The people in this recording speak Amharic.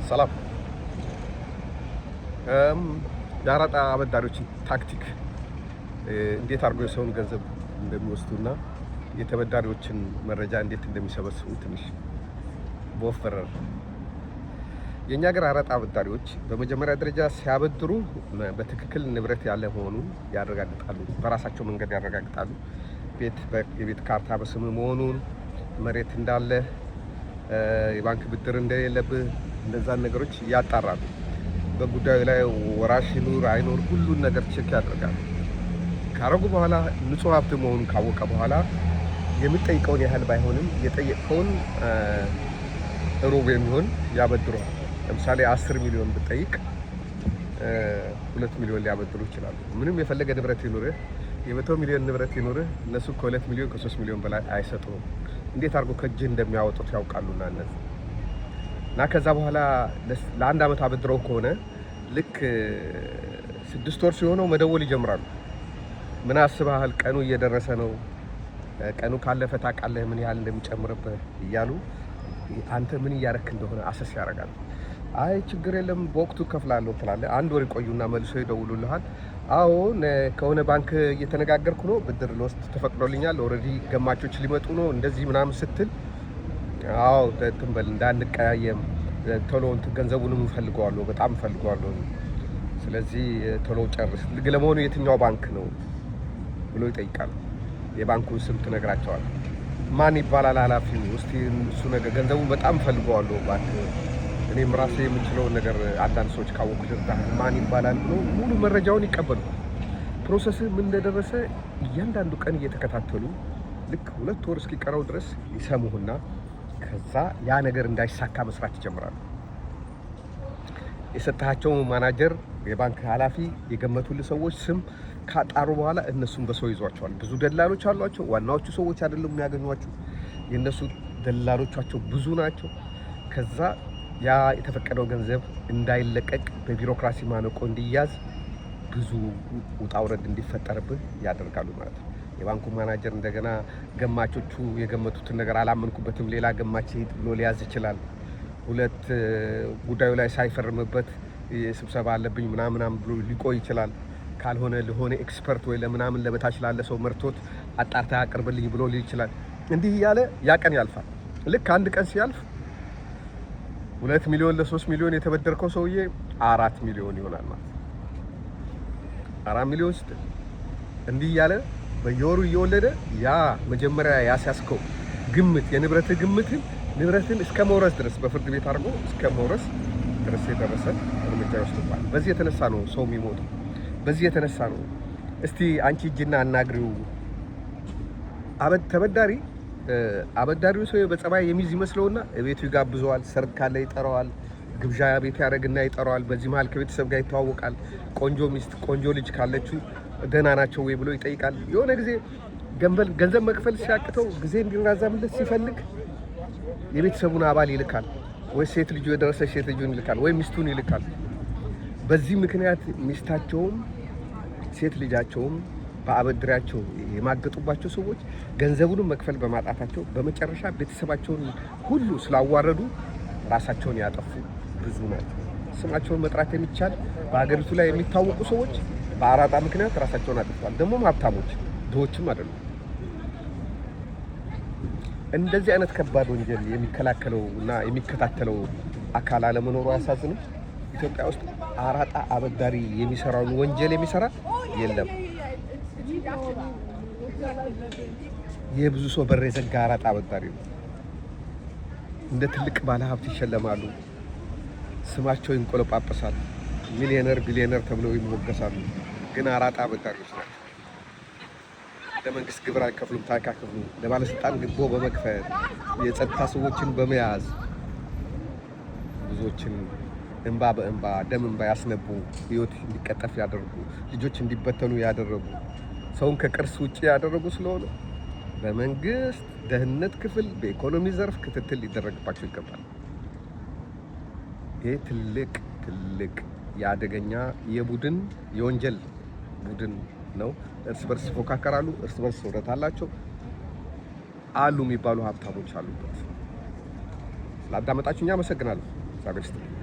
ሰላም። የአራጣ አበዳሪዎችን ታክቲክ እንዴት አድርጎ የሰውን ገንዘብ እንደሚወስዱና የተበዳሪዎችን መረጃ እንዴት እንደሚሰበስቡ ትንሽ በወፈረር። የእኛ ሀገር አራጣ አበዳሪዎች በመጀመሪያ ደረጃ ሲያበድሩ በትክክል ንብረት ያለ መሆኑን ያረጋግጣሉ። በራሳቸው መንገድ ያረጋግጣሉ። የቤት ካርታ በስም መሆኑን፣ መሬት እንዳለ፣ የባንክ ብድር እንደሌለብህ፣ እነዛን ነገሮች ያጣራሉ። በጉዳዩ ላይ ወራሽ ይኑር አይኖር ሁሉን ነገር ቼክ ያደርጋሉ። ካረጉ በኋላ ንጹህ ሀብት መሆኑን ካወቀ በኋላ የሚጠይቀውን ያህል ባይሆንም የጠየቀውን ሩብ የሚሆን ያበድሩሃል። ለምሳሌ 10 ሚሊዮን ብጠይቅ 2 ሚሊዮን ሊያበድሩ ይችላሉ። ምንም የፈለገ ንብረት ይኑርህ፣ የ100 ሚሊዮን ንብረት ይኑርህ፣ እነሱ ከ2 ሚሊዮን ከ3 ሚሊዮን በላይ አይሰጡም። እንዴት አድርጎ ከእጅህ እንደሚያወጡት ያውቃሉና እነዚህ እና ከዛ በኋላ ለአንድ ዓመት አበድረው ከሆነ ልክ 6 ወር ሲሆነው መደወል ይጀምራሉ። ምን አስበሃል? ቀኑ እየደረሰ ነው፣ ቀኑ ካለፈ ታውቃለህ ምን ያህል እንደሚጨምርብህ እያሉ አንተ ምን እያረክ እንደሆነ አሰስ ያደርጋሉ። አይ ችግር የለም በወቅቱ ከፍላለሁ ትላለህ። አንድ ወር ይቆዩና መልሶ ይደውሉልሃል። አዎ ከሆነ ባንክ እየተነጋገርኩ ነው፣ ብድር ልወስድ ተፈቅዶልኛል፣ ኦልሬዲ ገማቾች ሊመጡ ነው እንደዚህ ምናምን ስትል አዎ ትንበል እንዳንቀያየም ቶሎ ገንዘቡንም እፈልገዋለሁ፣ በጣም እፈልገዋለሁ፣ ስለዚህ ቶሎ ጨርስ። ለመሆኑ የትኛው ባንክ ነው ብሎ ይጠይቃሉ። የባንኩን ስም ትነግራቸዋል። ማን ይባላል ኃላፊው? እስቲ እሱ ነገር ገንዘቡን በጣም እፈልገዋለሁ ባንክ፣ እኔም ራሴ የምችለውን ነገር አንዳንድ ሰዎች ካወቁ ልርዳ፣ ማን ይባላል ብሎ ሙሉ መረጃውን ይቀበሉ። ፕሮሰስ ምን እንደደረሰ እያንዳንዱ ቀን እየተከታተሉ ልክ 2 ወር እስኪቀረው ድረስ ይሰሙህና ከዛ ያ ነገር እንዳይሳካ መስራት ይጀምራሉ። የሰጣቸው ማናጀር፣ የባንክ ኃላፊ የገመቱልህ ሰዎች ስም ካጣሩ በኋላ እነሱም በሰው ይዟቸዋል። ብዙ ደላሎች አሏቸው። ዋናዎቹ ሰዎች አይደሉም የሚያገኟቸው፣ የእነሱ ደላሎቻቸው ብዙ ናቸው። ከዛ ያ የተፈቀደው ገንዘብ እንዳይለቀቅ በቢሮክራሲ ማነቆ እንዲያዝ ብዙ ውጣ ውረድ እንዲፈጠርብህ ያደርጋሉ ማለት ነው። የባንኩ ማናጀር እንደገና ገማቾቹ የገመቱትን ነገር አላመንኩበትም ሌላ ገማች ሄድ ብሎ ሊያዝ ይችላል። ጉዳዩ ላይ ሳይፈርምበት ስብሰባ አለብኝ ምናምን ብሎ ሊቆይ ይችላል። ካልሆነ ለሆነ ኤክስፐርት ወይ ለምናምን ለበታች ላለ ሰው መርቶት አጣርታ አቅርብልኝ ብሎ ሊል ይችላል። እንዲህ እያለ ያ ቀን ያልፋል። ልክ አንድ ቀን ሲያልፍ 2 ሚሊዮን ለ3 ሚሊዮን የተበደርከው ሰውዬ 4 ሚሊዮን ይሆናል ማለት 4 ሚሊዮን ስትል እንዲህ እያለ በየወሩ እየወለደ ያ መጀመሪያ ያስያዝከው ግምት ንብረትን እስከ መውረስ ድረስ በፍርድ ቤት አድርጎ እስከ መውረስ ድረስ የደረሰ እርምጃ ይወስድባል። በዚህ የተነሳ ነው ሰው የሚሞተው። በዚህ የተነሳ ነው። እስቲ አንቺ እጅና አናግሪው። አበዳሪው ሰው በጸባይ የሚይዝ ይመስለውና ቤቱ ይጋብዘዋል። ሰርግ ካለ ይጠራዋል፣ ግብዣ ቤት ያደርግና ይጠራዋል። በዚህ መሀል ከቤተሰብ ጋር ይተዋወቃል። ቆንጆ ሚስት ቆንጆ ልጅ ካለችው ደህና ናቸው ወይ ብሎ ይጠይቃል። የሆነ ጊዜ ገንዘብ መክፈል ሲያቅተው ጊዜ እንዲራዘምለት ሲፈልግ የቤተሰቡን አባል ይልካል። ወይ ሴት ልጁ የደረሰች ሴት ልጁን ይልካል፣ ወይ ሚስቱን ይልካል። በዚህ ምክንያት ሚስታቸውም ሴት ልጃቸውም በአበድሪያቸው የማገጡባቸው ሰዎች ገንዘቡንም መክፈል በማጣታቸው በመጨረሻ ቤተሰባቸውን ሁሉ ስላዋረዱ ራሳቸውን ያጠፉ ብዙ ናቸው። ስማቸውን መጥራት የሚቻል በሀገሪቱ ላይ የሚታወቁ ሰዎች በአራጣ ምክንያት ራሳቸውን አጥፍተዋል። ደግሞም ሀብታሞች ድሆችም አይደሉም። እንደዚህ አይነት ከባድ ወንጀል የሚከላከለው እና የሚከታተለው አካል አለመኖሩ አያሳዝንም? ኢትዮጵያ ውስጥ አራጣ አበዳሪ የሚሰራውን ወንጀል የሚሰራ የለም። የብዙ ሰው በር የዘጋ አራጣ አበዳሪ ነው። እንደ ትልቅ ባለሀብት ይሸለማሉ፣ ስማቸው ይንቆለጳጳሳል፣ ሚሊዮነር ቢሊዮነር ተብለው ይሞገሳሉ። ግን አራጣ አበዳሪዎች ናቸው። ለመንግስት ግብር አይከፍሉም፣ ታክስ አይከፍሉም። ለባለስልጣን ግቦ በመክፈል የጸጥታ ሰዎችን በመያዝ ብዙዎችን እንባ በእንባ ደም እንባ ያስነቡ፣ ህይወት እንዲቀጠፍ ያደረጉ፣ ልጆች እንዲበተኑ ያደረጉ፣ ሰውን ከቅርስ ውጭ ያደረጉ ስለሆነ በመንግስት ደህንነት ክፍል በኢኮኖሚ ዘርፍ ክትትል ሊደረግባቸው ይገባል። ይህ ትልቅ የአደገኛ የወንጀል ቡድን ነው። እርስ በርስ ይፎካከራሉ፣ እርስ በርስ ህብረት አላቸው። አሉ የሚባሉ ሀብታሞች አሉበት። ስላዳመጣችሁኝ አመሰግናለሁ። እግዚአብሔር ይስጥልኝ።